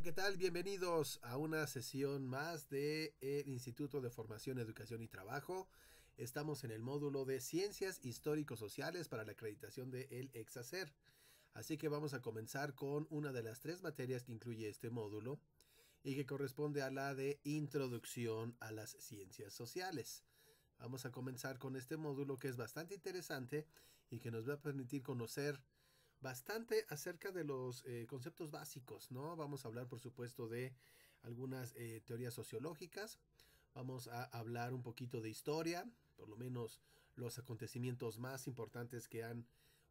¿Qué tal? Bienvenidos a una sesión más de el Instituto de Formación, Educación y Trabajo. Estamos en el módulo de Ciencias Histórico-Sociales para la acreditación del Exacer. Así que vamos a comenzar con una de las tres materias que incluye este módulo y que corresponde a la de Introducción a las Ciencias Sociales. Vamos a comenzar con este módulo que es bastante interesante y que nos va a permitir conocer bastante acerca de los conceptos básicos, ¿no? Vamos a hablar, por supuesto, de algunas teorías sociológicas. Vamos a hablar un poquito de historia, por lo menos los acontecimientos más importantes que han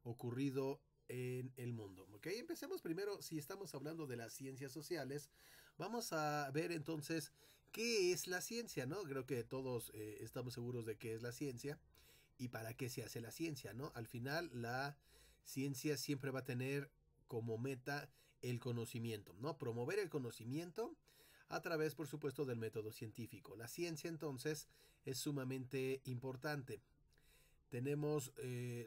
ocurrido en el mundo. ¿Ok? Empecemos primero, si estamos hablando de las ciencias sociales, vamos a ver entonces qué es la ciencia, ¿no? Creo que todos estamos seguros de qué es la ciencia y para qué se hace la ciencia, ¿no? Al final, la ciencia siempre va a tener como meta el conocimiento, ¿no? Promover el conocimiento a través, por supuesto, del método científico. La ciencia, entonces, es sumamente importante. Tenemos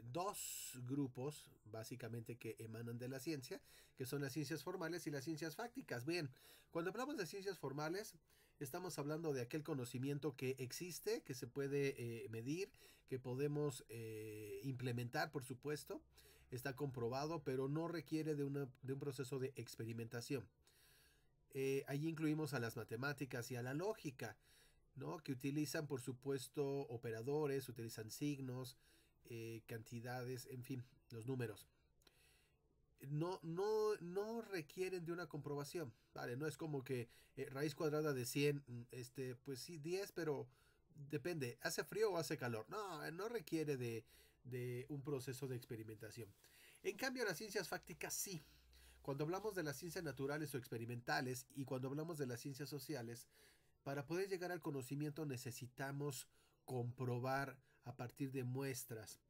dos grupos básicamente que emanan de la ciencia, que son las ciencias formales y las ciencias fácticas. Bien, cuando hablamos de ciencias formales, estamos hablando de aquel conocimiento que existe, que se puede medir, que podemos implementar, por supuesto, está comprobado, pero no requiere de un proceso de experimentación. Allí incluimos a las matemáticas y a la lógica, ¿no? Que utilizan, por supuesto, operadores, utilizan signos, cantidades, en fin, los números. No requieren de una comprobación, ¿vale? No es como que raíz cuadrada de 100, pues sí, 10, pero depende, ¿hace frío o hace calor? No requiere de un proceso de experimentación. En cambio, las ciencias fácticas sí. Cuando hablamos de las ciencias naturales o experimentales y cuando hablamos de las ciencias sociales, para poder llegar al conocimiento necesitamos comprobar a partir de muestras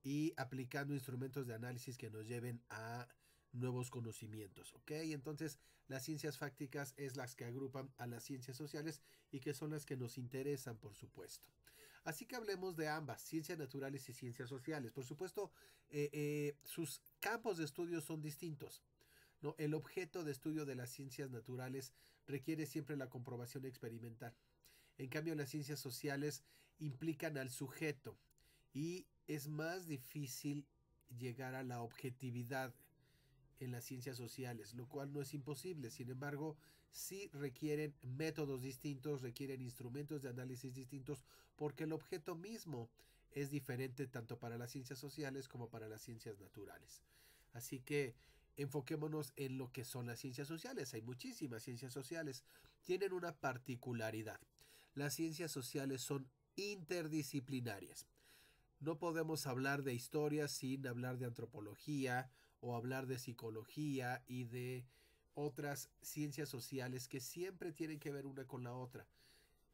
y aplicando instrumentos de análisis que nos lleven a nuevos conocimientos, ¿ok? Entonces, las ciencias fácticas es las que agrupan a las ciencias sociales y que son las que nos interesan, por supuesto. Así que hablemos de ambas, ciencias naturales y ciencias sociales. Por supuesto, sus campos de estudio son distintos. ¿No? El objeto de estudio de las ciencias naturales requiere siempre la comprobación experimental. En cambio, las ciencias sociales implican al sujeto y es más difícil llegar a la objetividad en las ciencias sociales, lo cual no es imposible. Sin embargo, sí requieren métodos distintos, requieren instrumentos de análisis distintos, porque el objeto mismo es diferente tanto para las ciencias sociales como para las ciencias naturales. Así que enfoquémonos en lo que son las ciencias sociales. Hay muchísimas ciencias sociales. Tienen una particularidad. Las ciencias sociales son interdisciplinarias. No podemos hablar de historia sin hablar de antropología o hablar de psicología y de otras ciencias sociales que siempre tienen que ver una con la otra.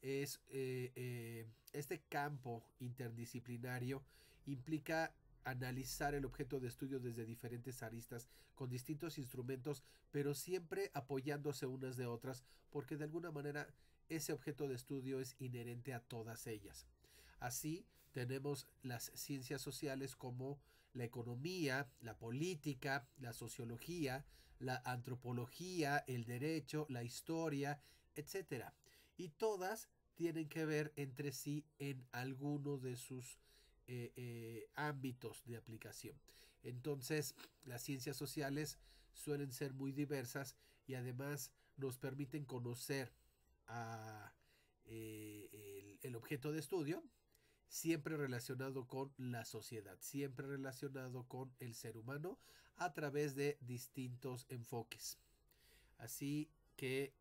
Este campo interdisciplinario implica analizar el objeto de estudio desde diferentes aristas con distintos instrumentos, pero siempre apoyándose unas de otras, porque de alguna manera ese objeto de estudio es inherente a todas ellas. Así tenemos las ciencias sociales como la economía, la política, la sociología, la antropología, el derecho, la historia, etcétera. Y todas tienen que ver entre sí en alguno de sus ámbitos de aplicación. Entonces, las ciencias sociales suelen ser muy diversas y además nos permiten conocer a, el objeto de estudio, siempre relacionado con la sociedad, siempre relacionado con el ser humano a través de distintos enfoques. Así que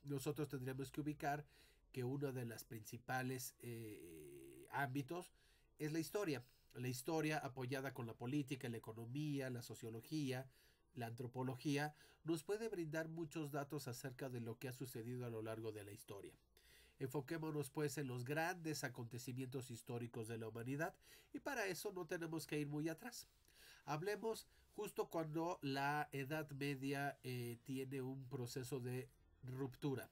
nosotros tendríamos que ubicar que uno de los principales ámbitos es la historia apoyada con la política, la economía, la sociología, la antropología, nos puede brindar muchos datos acerca de lo que ha sucedido a lo largo de la historia. Enfoquémonos pues en los grandes acontecimientos históricos de la humanidad y para eso no tenemos que ir muy atrás. Hablemos justo cuando la Edad Media tiene un proceso de ruptura,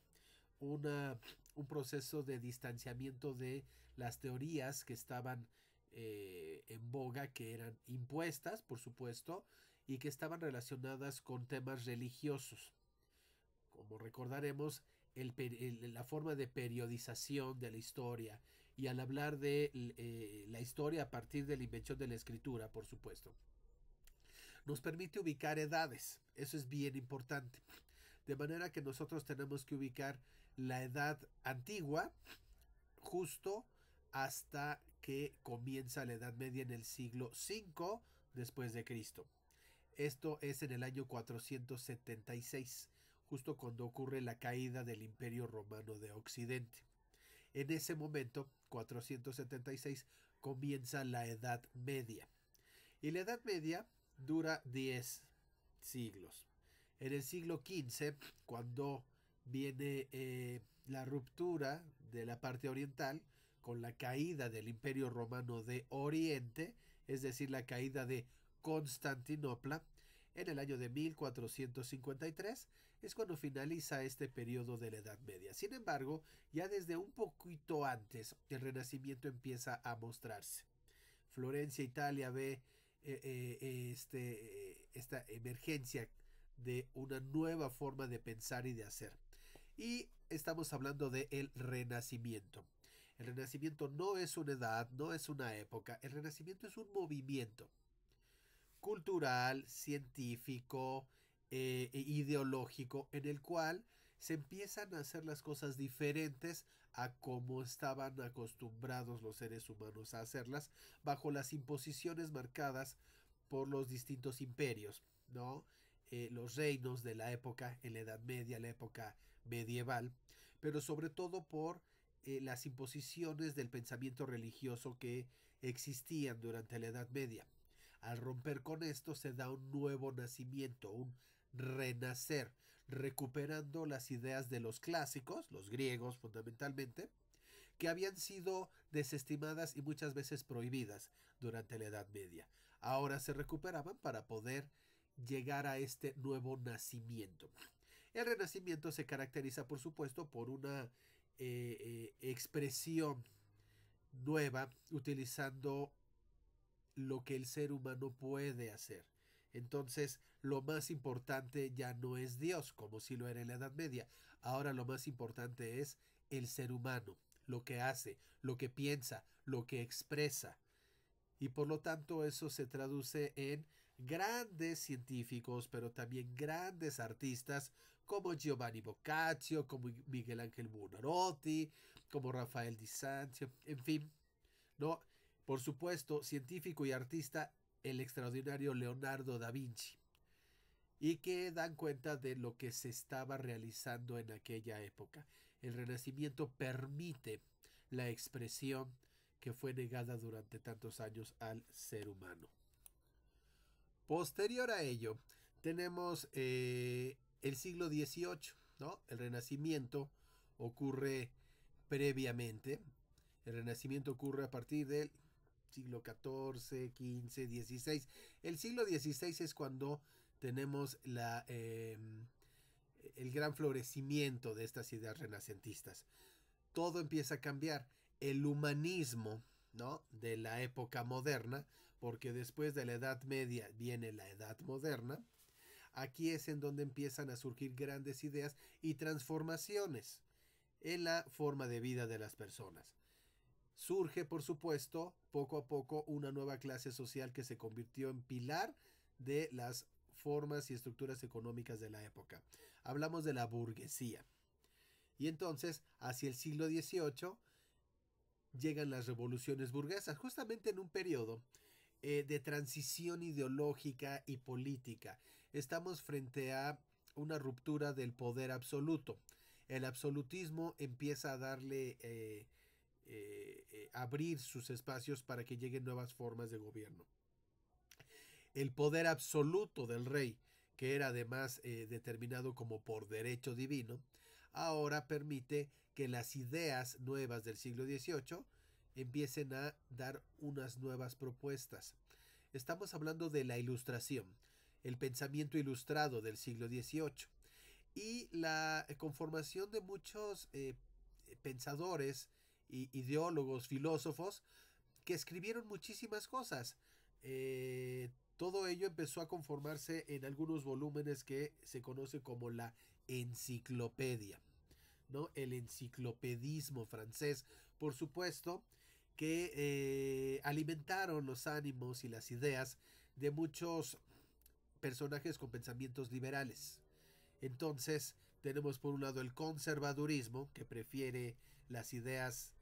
una, un proceso de distanciamiento de las teorías que estaban en boga, que eran impuestas, por supuesto, y que estaban relacionadas con temas religiosos. como recordaremos, la forma de periodización de la historia, y al hablar de la historia a partir de la invención de la escritura, por supuesto, nos permite ubicar edades. Eso es bien importante. De manera que nosotros tenemos que ubicar la edad antigua justo hasta que comienza la Edad Media en el siglo V después de Cristo. Esto es en el año 476, justo cuando ocurre la caída del Imperio Romano de Occidente. En ese momento, 476, comienza la Edad Media. Y la Edad Media dura 10 siglos. En el siglo XV, cuando viene la ruptura de la parte oriental con la caída del Imperio Romano de Oriente, es decir, la caída de Constantinopla, en el año de 1453 es cuando finaliza este periodo de la Edad Media. Sin embargo, ya desde un poquito antes, el Renacimiento empieza a mostrarse. Florencia, Italia, ve esta emergencia de una nueva forma de pensar y de hacer. Y estamos hablando de el Renacimiento. El Renacimiento no es una edad, no es una época. El Renacimiento es un movimiento cultural, científico, ideológico, en el cual se empiezan a hacer las cosas diferentes a como estaban acostumbrados los seres humanos a hacerlas, bajo las imposiciones marcadas por los distintos imperios, ¿no? Los reinos de la época, en la Edad Media, la época medieval, pero sobre todo por las imposiciones del pensamiento religioso que existían durante la Edad Media. Al romper con esto se da un nuevo nacimiento, un renacer, recuperando las ideas de los clásicos, los griegos fundamentalmente, que habían sido desestimadas y muchas veces prohibidas durante la Edad Media. Ahora se recuperaban para poder llegar a este nuevo nacimiento. El Renacimiento se caracteriza, por supuesto, por una expresión nueva, utilizando lo que el ser humano puede hacer. Entonces, lo más importante ya no es Dios, como si lo era en la Edad Media. Ahora lo más importante es el ser humano, lo que hace, lo que piensa, lo que expresa. Y por lo tanto eso se traduce en grandes científicos, pero también grandes artistas como Giovanni Boccaccio, como Miguel Ángel Buonarroti, como Rafael di Sanzio, en fin, ¿no? Por supuesto, científico y artista, el extraordinario Leonardo da Vinci, y que dan cuenta de lo que se estaba realizando en aquella época. El Renacimiento permite la expresión que fue negada durante tantos años al ser humano. Posterior a ello, tenemos el siglo XVIII, ¿no? El Renacimiento ocurre previamente. El Renacimiento ocurre a partir del siglo XIV, XV, XVI. El siglo XVI es cuando tenemos el gran florecimiento de estas ideas renacentistas. Todo empieza a cambiar. El humanismo, ¿no?, de la época moderna, porque después de la Edad Media viene la Edad Moderna. Aquí es en donde empiezan a surgir grandes ideas y transformaciones en la forma de vida de las personas. Surge, por supuesto, poco a poco una nueva clase social que se convirtió en pilar de las formas y estructuras económicas de la época. Hablamos de la burguesía. Y entonces, hacia el siglo XVIII, llegan las revoluciones burguesas, justamente en un periodo de transición ideológica y política. Estamos frente a una ruptura del poder absoluto. El absolutismo empieza a darle abrir sus espacios para que lleguen nuevas formas de gobierno. El poder absoluto del rey, que era además determinado como por derecho divino, ahora permite que las ideas nuevas del siglo XVIII empiecen a dar unas nuevas propuestas. Estamos hablando de la Ilustración, el pensamiento ilustrado del siglo XVIII y la conformación de muchos pensadores, ideólogos, filósofos que escribieron muchísimas cosas. Todo ello empezó a conformarse en algunos volúmenes que se conoce como la enciclopedia, ¿no? El enciclopedismo francés, por supuesto, que alimentaron los ánimos y las ideas de muchos personajes con pensamientos liberales. Entonces, tenemos por un lado el conservadurismo, que prefiere las ideas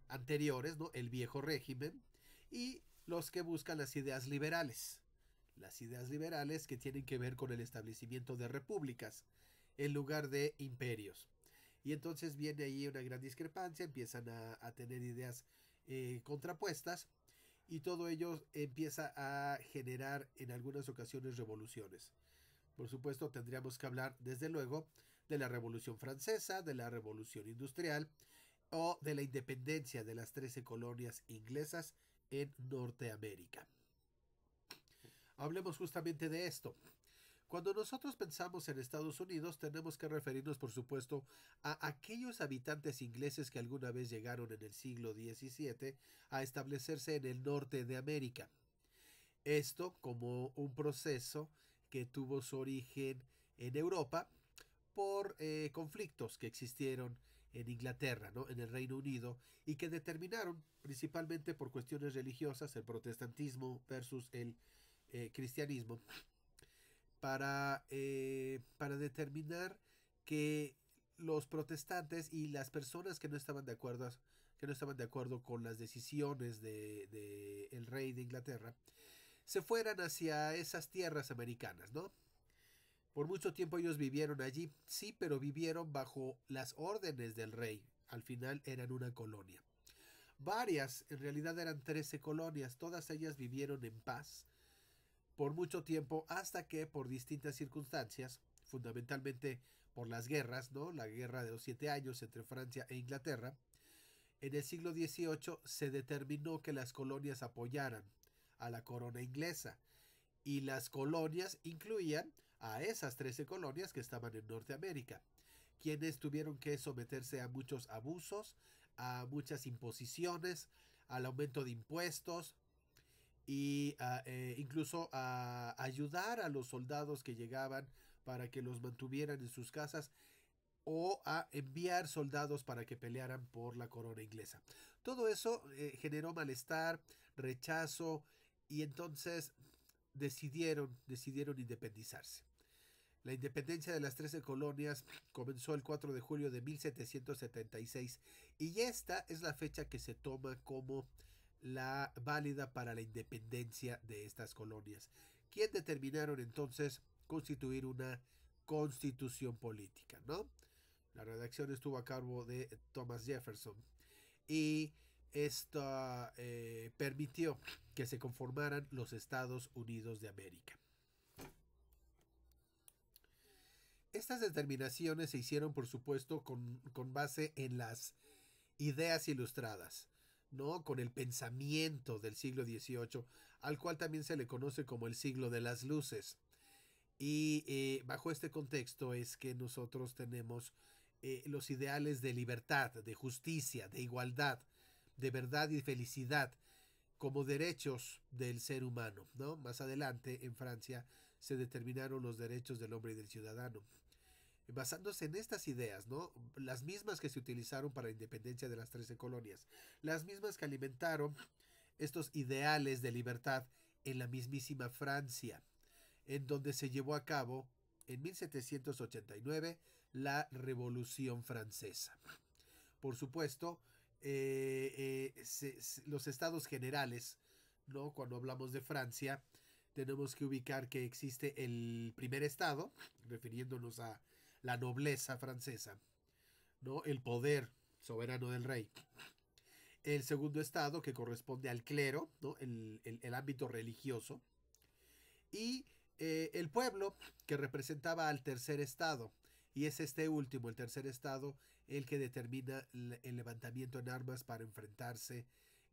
anteriores, ¿no? El viejo régimen, y los que buscan las ideas liberales. Las ideas liberales que tienen que ver con el establecimiento de repúblicas en lugar de imperios. Y entonces viene ahí una gran discrepancia, empiezan a tener ideas contrapuestas y todo ello empieza a generar en algunas ocasiones revoluciones. Por supuesto, tendríamos que hablar, desde luego, de la Revolución Francesa, de la Revolución Industrial o de la independencia de las 13 colonias inglesas en Norteamérica. Hablemos justamente de esto. Cuando nosotros pensamos en Estados Unidos, tenemos que referirnos, por supuesto, a aquellos habitantes ingleses que alguna vez llegaron en el siglo XVII a establecerse en el norte de América. Esto como un proceso que tuvo su origen en Europa por conflictos que existieron en Inglaterra, ¿no? En el Reino Unido, y que determinaron, principalmente por cuestiones religiosas, el protestantismo versus el cristianismo, para determinar que los protestantes y las personas que no estaban de acuerdo con las decisiones de el rey de Inglaterra, se fueran hacia esas tierras americanas, ¿no? Por mucho tiempo ellos vivieron allí, sí, pero vivieron bajo las órdenes del rey. Al final eran una colonia. Varias, en realidad eran 13 colonias, todas ellas vivieron en paz por mucho tiempo hasta que por distintas circunstancias, fundamentalmente por las guerras, ¿no? La guerra de los 7 años entre Francia e Inglaterra, en el siglo XVIII se determinó que las colonias apoyaran a la corona inglesa y las colonias incluían a esas 13 colonias que estaban en Norteamérica, quienes tuvieron que someterse a muchos abusos, a muchas imposiciones, al aumento de impuestos y incluso a ayudar a los soldados que llegaban para que los mantuvieran en sus casas o a enviar soldados para que pelearan por la corona inglesa. Todo eso generó malestar, rechazo y entonces decidieron independizarse. La independencia de las 13 colonias comenzó el 4 de julio de 1776 y esta es la fecha que se toma como la válida para la independencia de estas colonias, quien determinaron entonces constituir una constitución política, ¿no? La redacción estuvo a cargo de Thomas Jefferson y esto permitió que se conformaran los Estados Unidos de América. Estas determinaciones se hicieron, por supuesto, con base en las ideas ilustradas, ¿no? Con el pensamiento del siglo XVIII, al cual también se le conoce como el siglo de las luces. Y bajo este contexto es que nosotros tenemos los ideales de libertad, de justicia, de igualdad, de verdad y felicidad como derechos del ser humano, ¿no? Más adelante, en Francia, se determinaron los derechos del hombre y del ciudadano. Basándose en estas ideas, ¿no? Las mismas que se utilizaron para la independencia de las 13 colonias, las mismas que alimentaron estos ideales de libertad en la mismísima Francia, en donde se llevó a cabo en 1789 la Revolución Francesa. Por supuesto, los estados generales, ¿no? Cuando hablamos de Francia, tenemos que ubicar que existe el primer estado, refiriéndonos a la nobleza francesa, ¿no? El poder soberano del rey. El segundo estado, que corresponde al clero, ¿no? El ámbito religioso. Y el pueblo, que representaba al tercer estado. Y es este último, el tercer estado, el que determina el levantamiento en armas para enfrentarse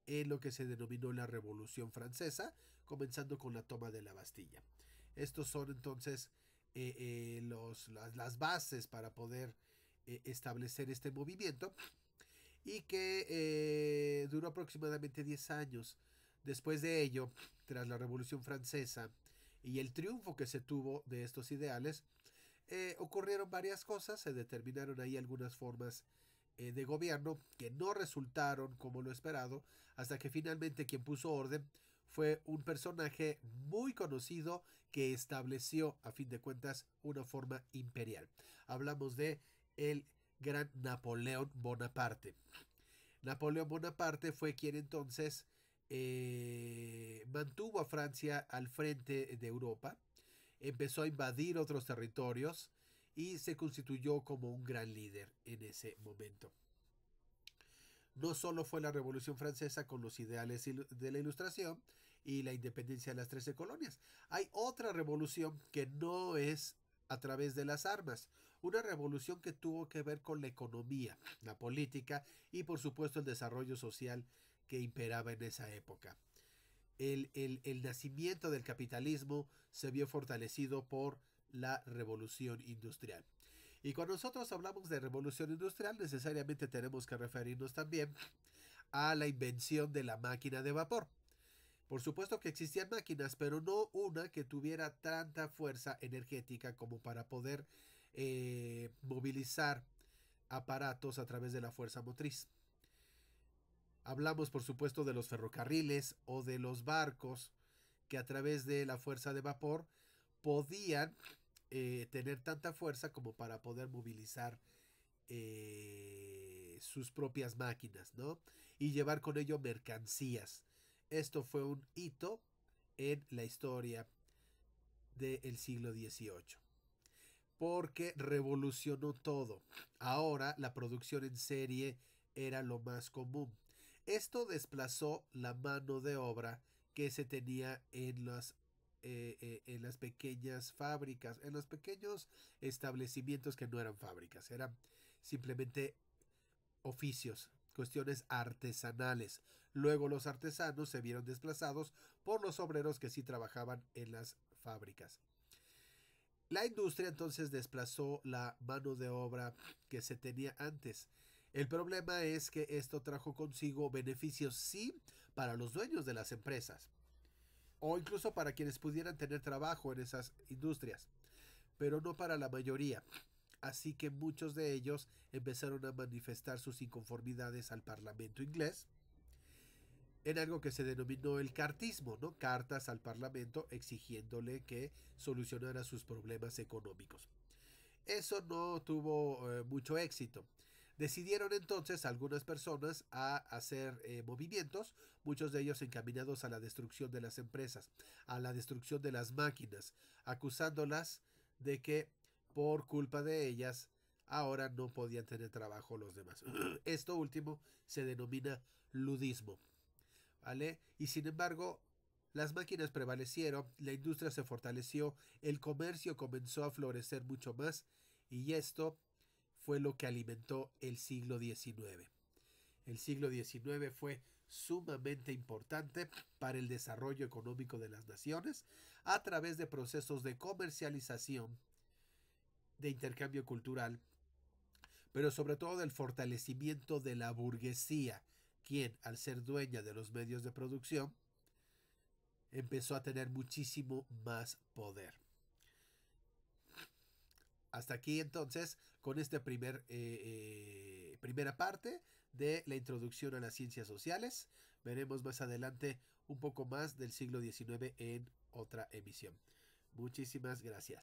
en lo que se denominó la Revolución Francesa, comenzando con la toma de la Bastilla. Estos son entonces las bases para poder establecer este movimiento y que duró aproximadamente 10 años. Después de ello, tras la Revolución Francesa y el triunfo que se tuvo de estos ideales, Ocurrieron varias cosas, se determinaron ahí algunas formas de gobierno que no resultaron como lo esperado, hasta que finalmente quien puso orden fue un personaje muy conocido que estableció a fin de cuentas una forma imperial. Hablamos de el gran Napoleón Bonaparte. Napoleón Bonaparte fue quien entonces mantuvo a Francia al frente de Europa, empezó a invadir otros territorios y se constituyó como un gran líder en ese momento. No solo fue la Revolución Francesa con los ideales de la Ilustración y la independencia de las 13 colonias. Hay otra revolución que no es a través de las armas, una revolución que tuvo que ver con la economía, la política y por supuesto el desarrollo social que imperaba en esa época. El nacimiento del capitalismo se vio fortalecido por la revolución industrial. Y cuando nosotros hablamos de revolución industrial, necesariamente tenemos que referirnos también a la invención de la máquina de vapor. Por supuesto que existían máquinas, pero no una que tuviera tanta fuerza energética como para poder movilizar aparatos a través de la fuerza motriz. Hablamos, por supuesto, de los ferrocarriles o de los barcos que a través de la fuerza de vapor podían tener tanta fuerza como para poder movilizar sus propias máquinas, ¿no? Y llevar con ello mercancías. Esto fue un hito en la historia del siglo XVIII, porque revolucionó todo. Ahora la producción en serie era lo más común. Esto desplazó la mano de obra que se tenía en las pequeñas fábricas, en los pequeños establecimientos que no eran fábricas, eran simplemente oficios, cuestiones artesanales. Luego los artesanos se vieron desplazados por los obreros que sí trabajaban en las fábricas. La industria entonces desplazó la mano de obra que se tenía antes. El problema es que esto trajo consigo beneficios, sí, para los dueños de las empresas o incluso para quienes pudieran tener trabajo en esas industrias, pero no para la mayoría. Así que muchos de ellos empezaron a manifestar sus inconformidades al Parlamento inglés en algo que se denominó el cartismo, ¿no? Cartas al Parlamento exigiéndole que solucionara sus problemas económicos. Eso no tuvo mucho éxito. Decidieron entonces algunas personas a hacer movimientos, muchos de ellos encaminados a la destrucción de las empresas, a la destrucción de las máquinas, acusándolas de que por culpa de ellas ahora no podían tener trabajo los demás. Esto último se denomina ludismo, ¿vale? Y sin embargo, las máquinas prevalecieron, la industria se fortaleció, el comercio comenzó a florecer mucho más y esto fue lo que alimentó el siglo XIX. El siglo XIX fue sumamente importante para el desarrollo económico de las naciones a través de procesos de comercialización, de intercambio cultural, pero sobre todo del fortalecimiento de la burguesía, quien, al ser dueña de los medios de producción, empezó a tener muchísimo más poder. Hasta aquí entonces con esta primera parte de la introducción a las ciencias sociales. Veremos más adelante un poco más del siglo XIX en otra emisión. Muchísimas gracias.